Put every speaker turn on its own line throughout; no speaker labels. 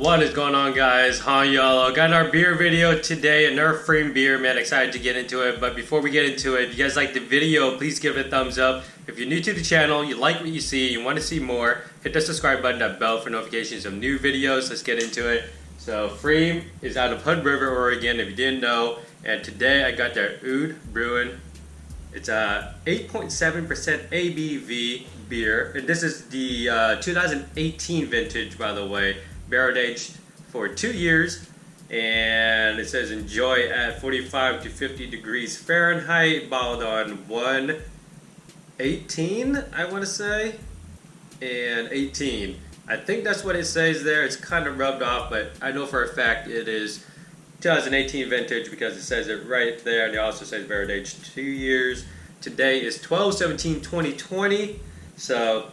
What is going on, guys? Han Yellow. Got our beer video today, another Pfriem beer, man. Excited to get into it. But before we get into it, if you guys like the video, please give it a thumbs up. If you're new to the channel, you like what you see, you want to see more, hit the subscribe button, that bell for notifications of new videos. Let's get into it. So Pfriem is out of Hood River, Oregon, if you didn't know. And today I got their Oud Bruin. It's a 8.7% ABV beer. And this is the 2018 vintage, by the way. Barrel aged for 2 years, and it says enjoy at 45 to 50 degrees Fahrenheit, bottled on 118, I want to say, and 18. I think that's what it says there. It's kind of rubbed off, but I know for a fact it is 2018 vintage because it says it right there, and it also says barrel aged 2 years. Today is 12/17/2020, so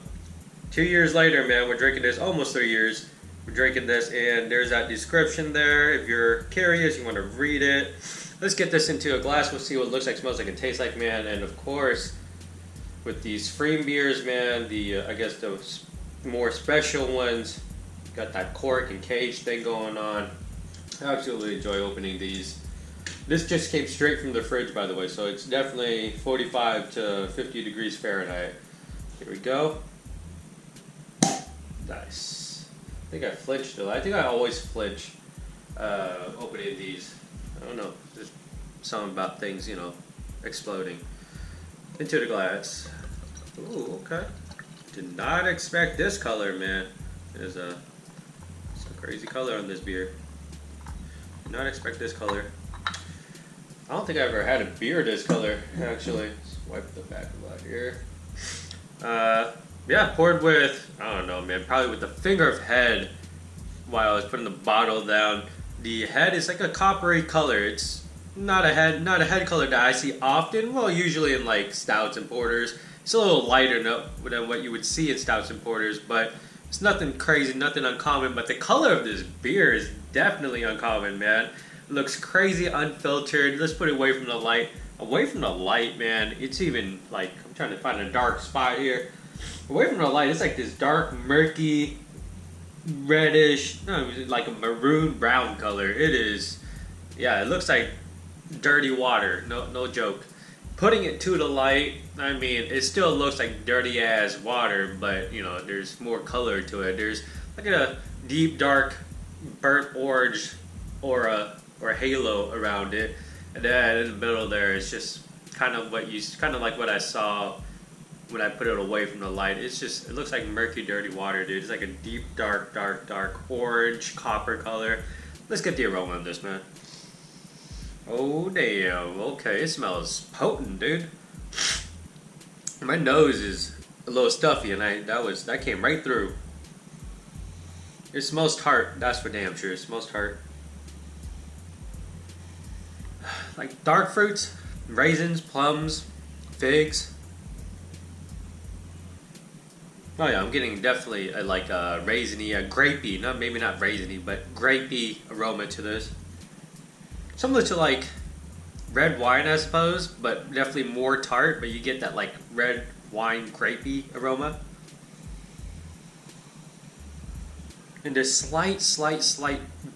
2 years later, man, we're drinking this, almost 3 years. We're drinking this, and there's that description there. If you're curious, you want to read it. Let's get this into a glass. We'll see what it looks like, smells like, and tastes like, man. And of course, with these Pfriem beers, man, I guess the more special ones, got that cork and cage thing going on. I absolutely enjoy opening these. This just came straight from the fridge, by the way, so it's definitely 45 to 50 degrees Fahrenheit. Here we go. Nice. I think I flinched though. I think I always flinch opening these. I don't know. There's something about things, you know, exploding. Into the glass. Ooh, okay. Did not expect this color, man. There's some crazy color on this beer. Did not expect this color. I don't think I ever had a beer this color, actually. Let's wipe the back of that here. Yeah, poured with, I don't know, man, probably with the finger of head while I was putting the bottle down. The head is like a coppery color. It's not a head color that I see often. Well, usually in like stouts and porters. It's a little lighter than what you would see in stouts and porters, but it's nothing crazy, nothing uncommon. But the color of this beer is definitely uncommon, man. It looks crazy unfiltered. Let's put it away from the light. Away from the light, man. It's even like, I'm trying to find a dark spot here. Away from the light, it's like this dark, murky, reddish, like a maroon brown color. It is, yeah, it looks like dirty water. No joke. Putting it to the light, I mean, it still looks like dirty ass water, but you know, there's more color to it. There's like a deep, dark, burnt orange aura or halo around it, and then in the middle there, it's just kind of like what I saw when I put it away from the light. It looks like murky, dirty water, dude. It's like a deep, dark orange, copper color. Let's get the aroma on this, man. Oh, damn. Okay, it smells potent, dude. My nose is a little stuffy, and that came right through. It smells tart, that's for damn sure. It smells tart. Like dark fruits, raisins, plums, figs. Oh yeah, I'm getting definitely like a raisiny, a grapey, maybe not raisiny, but grapey aroma to this. Similar to like red wine, I suppose, but definitely more tart, but you get that like red wine grapey aroma. And this slight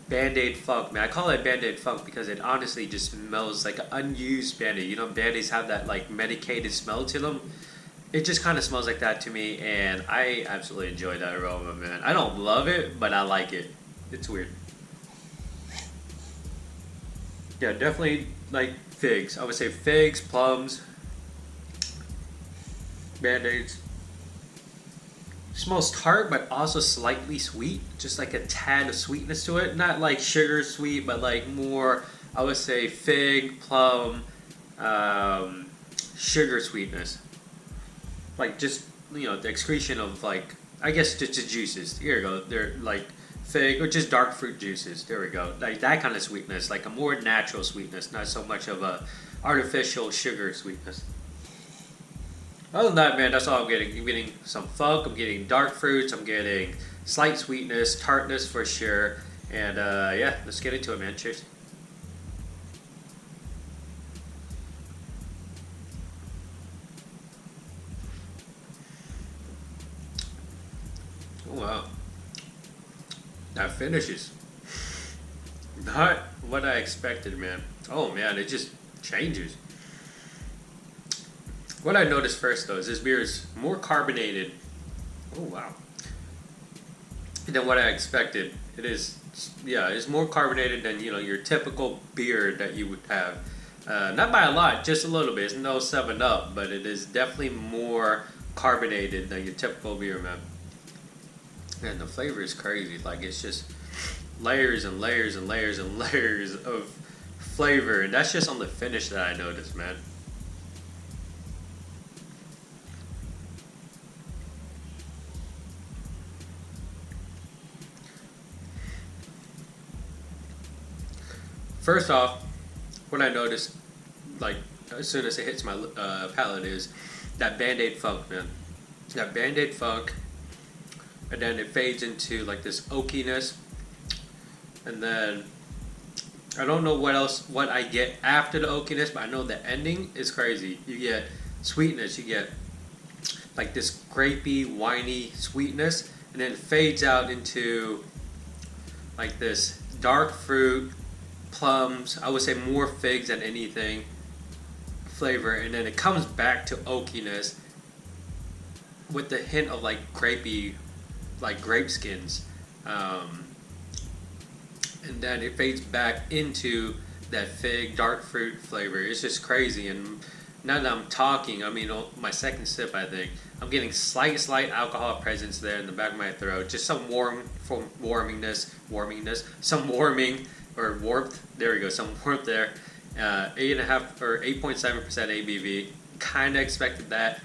Band-Aid funk, man. I call it Band-Aid funk because it honestly just smells like an unused Band-Aid. You know, Band-Aids have that like medicated smell to them. It just kind of smells like that to me, and I absolutely enjoy that aroma, man. I don't love it, but I like it. It's weird. Yeah, definitely like figs. I would say figs, plums, Band-Aids. Smells tart, but also slightly sweet. Just like a tad of sweetness to it. Not like sugar sweet, but like more, I would say fig, plum, sugar sweetness. Like just, you know, the excretion of like, I guess just the juices. Here we go. They're like fig or just dark fruit juices. There we go. Like that kind of sweetness, like a more natural sweetness, not so much of a artificial sugar sweetness. Other than that, man, that's all I'm getting. I'm getting some funk, I'm getting dark fruits, I'm getting slight sweetness, tartness for sure. And yeah, let's get into it, man. Cheers. Oh, wow. That finish is not what I expected, man. Oh man, it just changes. What I noticed first though is this beer is more carbonated. Oh wow. Than what I expected. It is, yeah, it's more carbonated than, you know, your typical beer that you would have. Not by a lot, just a little bit. It's no 7-Up, but it is definitely more carbonated than your typical beer, man. And the flavor is crazy. Like, it's just layers and layers and layers and layers of flavor. And that's just on the finish that I noticed, man. First off, what I noticed, like, as soon as it hits my palate is that Band-Aid funk, man. That Band-Aid funk, and then it fades into, like, this oakiness. And then, I don't know what I get after the oakiness, but I know the ending is crazy. You get sweetness, you get, like, this grapey, winey sweetness, and then it fades out into, like, this dark fruit, plums, I would say more figs than anything flavor, and then it comes back to oakiness with the hint of like grapey, like grape skins, and then it fades back into that fig dark fruit flavor. It's just crazy. And now that I'm talking, I mean, my second sip, I think I'm getting slight alcohol presence there in the back of my throat, just some warmingness, some warming or warmth. There we go, some warmth there. 8.5 or 8.7% ABV. Kind of expected that.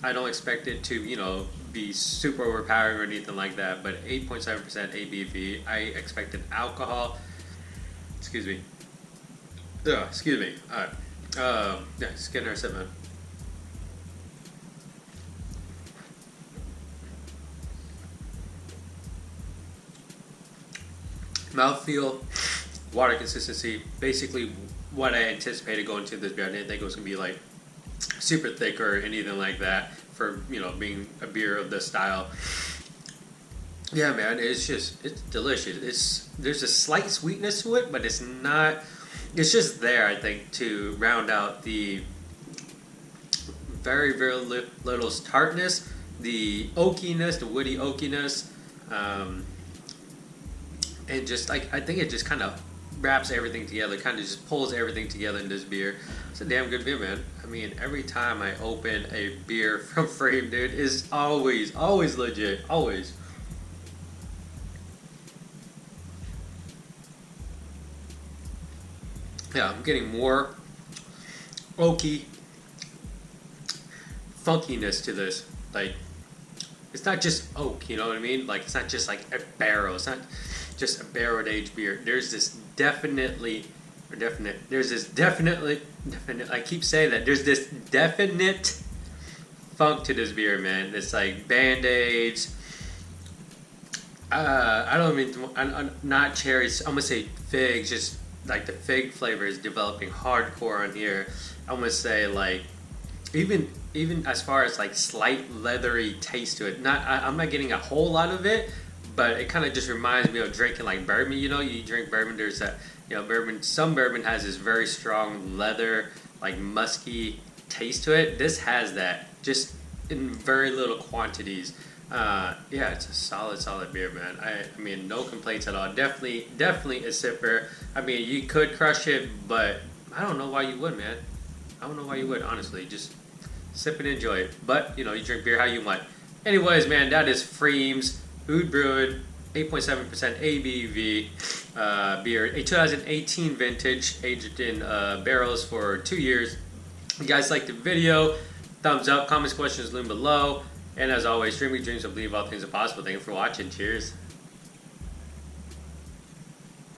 I don't expect it to, you know, be super overpowering or anything like that. But 8.7% ABV. I expected alcohol. Excuse me. Excuse me. All right. Yeah, just getting our sip, man. Mouthfeel, water consistency, basically what I anticipated going to this beer. I didn't think it was going to be like super thick or anything like that for, you know, being a beer of this style. Yeah, man, it's delicious. There's a slight sweetness to it, but it's just there, I think, to round out the very, very little tartness, the oakiness, the woody oakiness, and just like, I think it just kind of wraps everything together, kind of just pulls everything together in this beer. It's a damn good beer, man. I mean, every time I open a beer from Pfriem, dude, it's always legit, always. Yeah, I'm getting more oaky funkiness to this. Like, it's not just oak, you know what I mean? Like, it's not just like a barrel. It's not just a barrel aged beer. There's this definite, I keep saying that. There's this definite funk to this beer, man. It's like Band-Aids. Not cherries. I'm gonna say figs. Just like the fig flavor is developing hardcore on here. I'm gonna say like even as far as like slight leathery taste to it. I'm not getting a whole lot of it, but it kind of just reminds me of drinking like bourbon. You know, you drink bourbon. There's that, you know, bourbon. Some bourbon has this very strong leather, like musky taste to it. This has that, just in very little quantities. Yeah, it's a solid beer, man. I mean, no complaints at all. Definitely a sipper. I mean, you could crush it, but I don't know why you would, man. I don't know why you would, honestly. Just sip and enjoy it. But, you know, you drink beer how you want. Anyways, man, that is Pfriem's Oud Bruin, 8.7% ABV beer. A 2018 vintage, aged in barrels for 2 years. If you guys liked the video, thumbs up, comments, questions, leave below. And as always, dream big dreams, I believe all things are possible. Thank you for watching. Cheers.